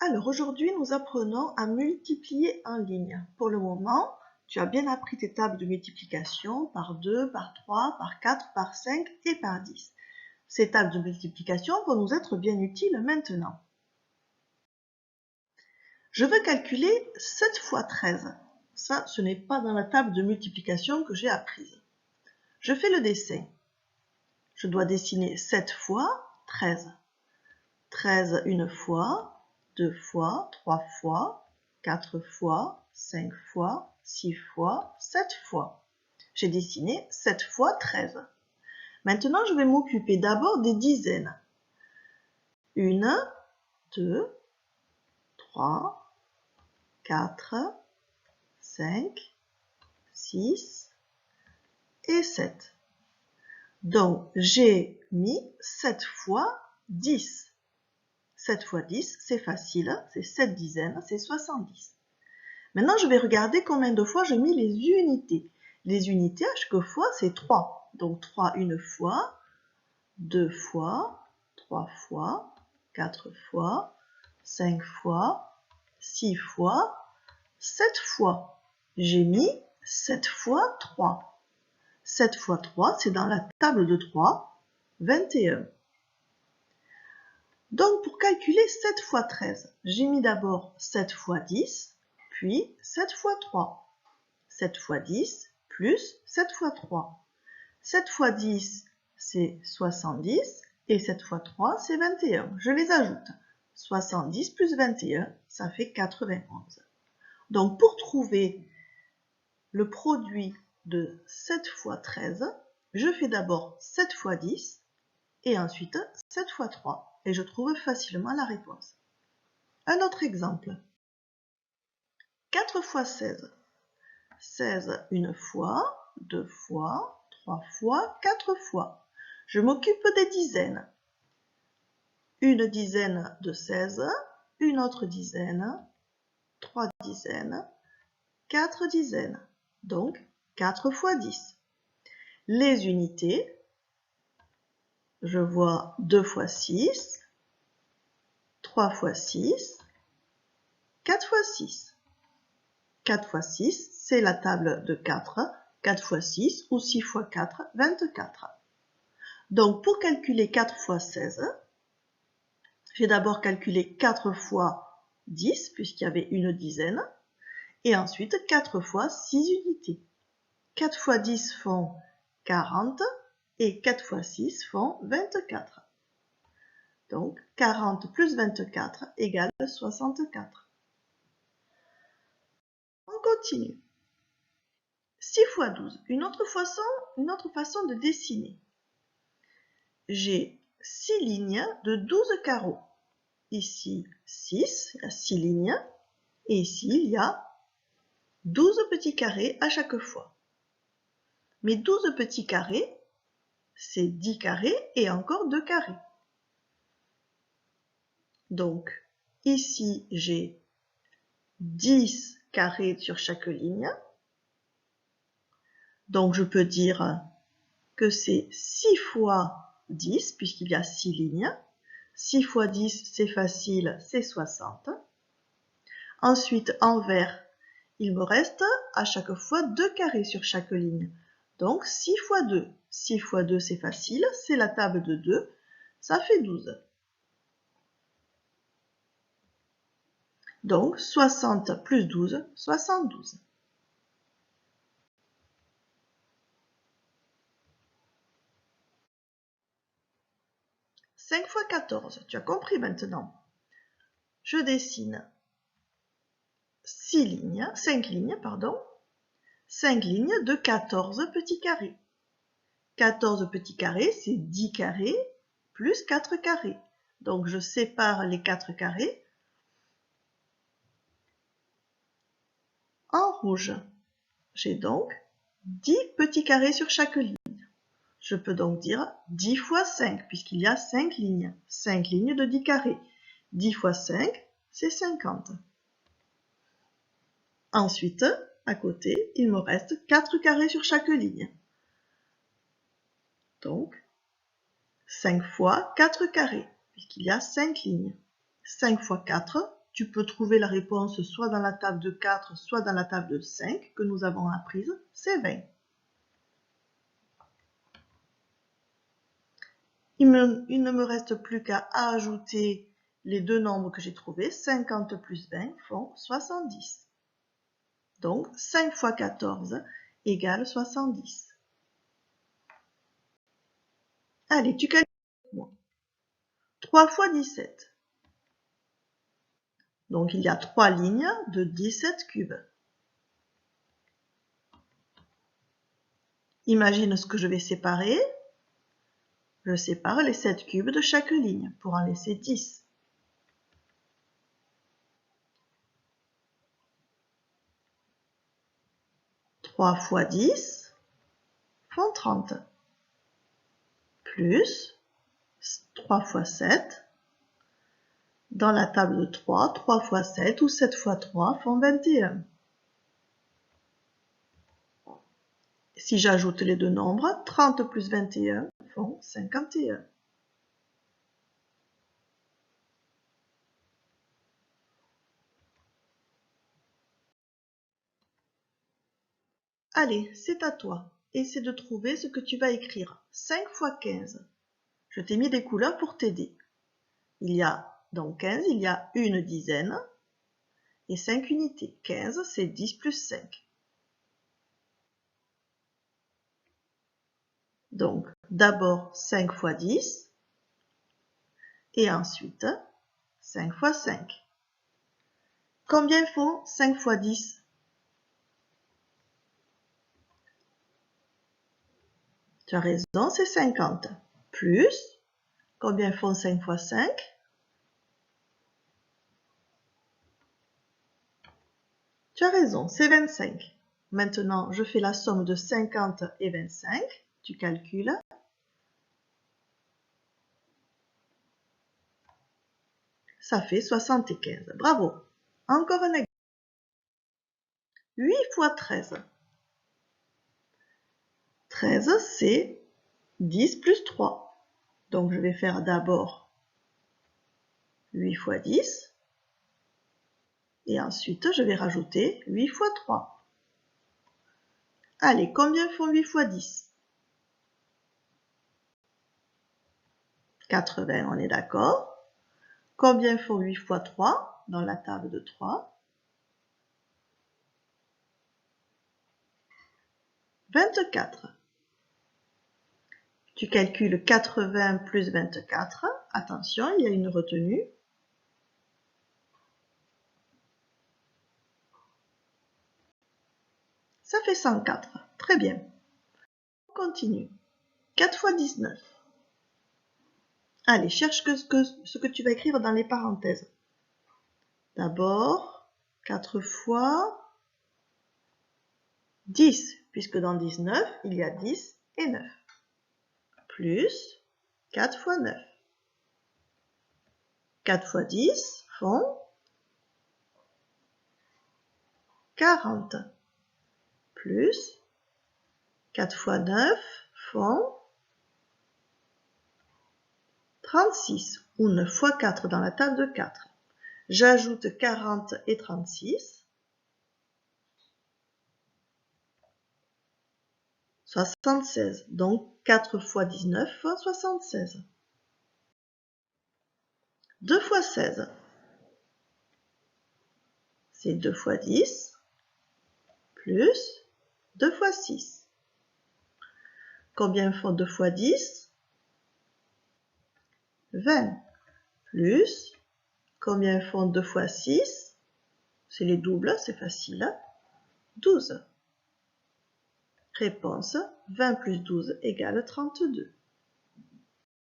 Alors aujourd'hui, nous apprenons à multiplier en ligne. Pour le moment, tu as bien appris tes tables de multiplication par 2, par 3, par 4, par 5 et par 10. Ces tables de multiplication vont nous être bien utiles maintenant. Je veux calculer 7 fois 13. Ça, ce n'est pas dans la table de multiplication que j'ai apprise. Je fais le dessin. Je dois dessiner 7 fois 13. 13 une fois, 2 fois, 3 fois, 4 fois, 5 fois, 6 fois, 7 fois. J'ai dessiné 7 fois 13. Maintenant, je vais m'occuper d'abord des dizaines. 1, 2, 3, 4, 5, 6 et 7. Donc, j'ai mis 7 fois 10. 7 fois 10, c'est facile, c'est 7 dizaines, c'est 70. Maintenant, je vais regarder combien de fois j'ai mis les unités. Les unités, à chaque fois, c'est 3. Donc 3 une fois, 2 fois, 3 fois, 4 fois, 5 fois, 6 fois, 7 fois. J'ai mis 7 fois 3. 7 fois 3, c'est dans la table de 3, 21. Donc, pour calculer 7 fois 13, j'ai mis d'abord 7 fois 10, puis 7 fois 3. 7 fois 10 plus 7 fois 3. 7 fois 10, c'est 70, et 7 fois 3, c'est 21. Je les ajoute. 70 plus 21, ça fait 91. Donc, pour trouver le produit de 7 fois 13, je fais d'abord 7 fois 10, et ensuite 7 fois 3, et je trouve facilement la réponse. Un autre exemple. 4 fois 16. 16 une fois, 2 fois, 3 fois, 4 fois. Je m'occupe des dizaines. Une dizaine de 16, une autre dizaine, 3 dizaines, 4 dizaines. Donc, 4 fois 10. Les unités, je vois 2 fois 6, 3 fois 6, 4 fois 6. 4 fois 6, c'est la table de 4. 4 fois 6 ou 6 fois 4, 24. Donc, pour calculer 4 fois 16, j'ai d'abord calculé 4 fois 10, puisqu'il y avait une dizaine, et ensuite 4 fois 6 unités. 4 fois 10 font 40, et 4 fois 6 font 24. Donc, 40 plus 24 égale 64. On continue. 6 fois 12, une autre façon de dessiner. J'ai 6 lignes de 12 carreaux. Ici, 6, il y a 6 lignes. Et ici, il y a 12 petits carrés à chaque fois. Mes 12 petits carrés, c'est 10 carrés et encore 2 carrés. Donc, ici, j'ai 10 carrés sur chaque ligne. Donc, je peux dire que c'est 6 fois 10, puisqu'il y a 6 lignes. 6 fois 10, c'est facile, c'est 60. Ensuite, en vert, il me reste à chaque fois 2 carrés sur chaque ligne. Donc, 6 fois 2. 6 fois 2, c'est facile, c'est la table de 2. Ça fait 12. Donc, 60 plus 12, 72. « 5 fois 14, tu as compris maintenant. Je dessine 5 lignes, 5 lignes de 14 petits carrés. 14 petits carrés, c'est 10 carrés plus 4 carrés. Donc, je sépare les 4 carrés en rouge. J'ai donc 10 petits carrés sur chaque ligne. Je peux donc dire 10 fois 5, puisqu'il y a 5 lignes. 5 lignes de 10 carrés. 10 fois 5, c'est 50. Ensuite, à côté, il me reste 4 carrés sur chaque ligne. Donc, 5 fois 4 carrés, puisqu'il y a 5 lignes. 5 fois 4, tu peux trouver la réponse soit dans la table de 4, soit dans la table de 5 que nous avons apprise, c'est 20. Il ne me reste plus qu'à ajouter les deux nombres que j'ai trouvés. 50 plus 20 font 70. Donc 5 fois 14 égale 70. Allez, tu calcules avec moi. 3 fois 17. Donc il y a 3 lignes de 17 cubes. Imagine ce que je vais séparer. Je sépare les 7 cubes de chaque ligne pour en laisser 10. Trois fois 10 font 30. Plus 3 fois 7. Dans la table de 3, 3 fois 7 ou 7 fois 3 font 21. Si j'ajoute les deux nombres, 30 plus 21 font 51. Allez, c'est à toi. Essaie de trouver ce que tu vas écrire. 5 fois 15. Je t'ai mis des couleurs pour t'aider. Il y a, dans 15, il y a une dizaine et 5 unités. 15, c'est 10 plus 5. Donc, d'abord 5 fois 10 et ensuite 5 fois 5. Combien font 5 fois 10? Tu as raison, c'est 50. Plus, combien font 5 fois 5? Tu as raison, c'est 25. Maintenant, je fais la somme de 50 et 25. Tu calcules. Ça fait 75. Bravo. Encore un exemple. 8 fois 13. 13, c'est 10 plus 3. Donc, je vais faire d'abord 8 fois 10. Et ensuite, je vais rajouter 8 fois 3. Allez, combien font 8 fois 10? 80, on est d'accord. Combien font 8 fois 3 dans la table de 3? 24. Tu calcules 80 plus 24. Attention, il y a une retenue. Ça fait 104. Très bien. On continue. 4 fois 19. Allez, cherche ce que tu vas écrire dans les parenthèses. D'abord, 4 fois 10, puisque dans 19, il y a 10 et 9. Plus 4 fois 9. 4 fois 10 font 40. Plus 4 fois 9 font 36, ou 9 fois 4 dans la table de 4. J'ajoute 40 et 36. 76. Donc 4 fois 19 font 76. 2 fois 16. C'est 2 fois 10 plus 2 fois 6. Combien font 2 fois 10? 20. Plus, combien font 2 fois 6? C'est les doubles, c'est facile. 12. Réponse, 20 plus 12 égale 32.